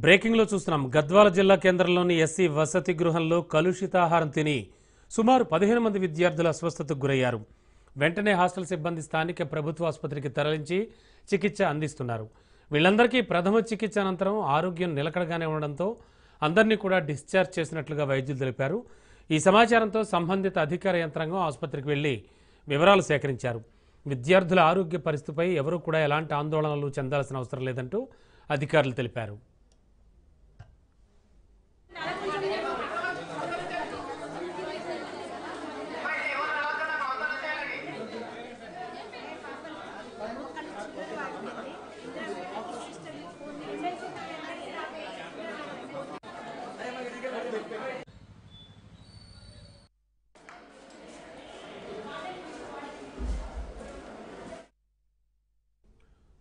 Breaking లో చూస్తున్నాం. గద్వాల జిల్లా కేంద్రంలోని ఎస్సీ వసతి గృహంలో కలుషితాహారం తిని సుమారు 15 మంది విద్యార్థులు అస్వస్థతకు గురయ్యారు. వెంటనే హాస్టల్ సిబ్బంది స్థానిక ప్రభుత్వ ఆసుపత్రికి తరలించి చికిత్స అందిస్తున్నారు. వీళ్ళందరికీ ప్రథమ చికిత్స అనంతరం ఆరోగ్యం నిలకడగానే ఉండడంతో అందరినీ కూడా డిశ్చార్జ్ చేసినట్లుగా వైద్యులు తెలిపారు. ఈ సమాచారంతో సంబంధిత అధికార యంత్రాంగం ఆసుపత్రికి వెళ్లి వివరాలు సేకరించారు. విద్యార్థుల ఆరోగ్య పరిస్థితిపై ఎవరూ కూడా ఎలాంటి ఆందోళనలు చెందాల్సిన అవసరం లేదంటూ అధికారులు తెలిపారు.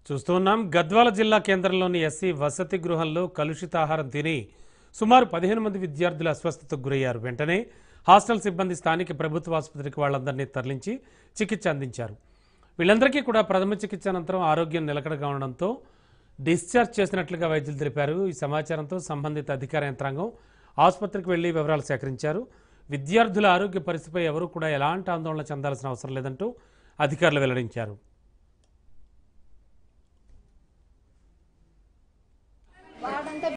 చూస్తున్నాం. గద్వాల జిల్లా కేంద్రంలోని ఎస్సీ వసతి గృహంలో కలుషితాహారం తిని సుమారు 15 మంది విద్యార్థులు అస్వస్థతకు గురయ్యారు. వెంటనే హాస్టల్ సిబ్బంది స్థానిక ప్రభుత్వ ఆసుపత్రికి వాళ్ళందరినీ తరలించి చికిత్స అందించారు. వీళ్ళందరికీ కూడా ప్రథమ చికిత్స అనంతరం ఆరోగ్యం నిలకడగా ఉండడంతో డిశ్చార్జ్ చేసినట్లుగా వైద్యులు తెలిపారు. ఈ సమాచారంతో సంబంధిత అధికార యంత్రాంగం ఆసుపత్రికి వెళ్లి వివరాలు సేకరించారు. విద్యార్థుల ఆరోగ్య పరిస్థితిపై ఎవరూ కూడా ఎలాంటి ఆందోళన చెందాల్సిన అవసరం లేదంటూ అధికారులు వెల్లడించారు.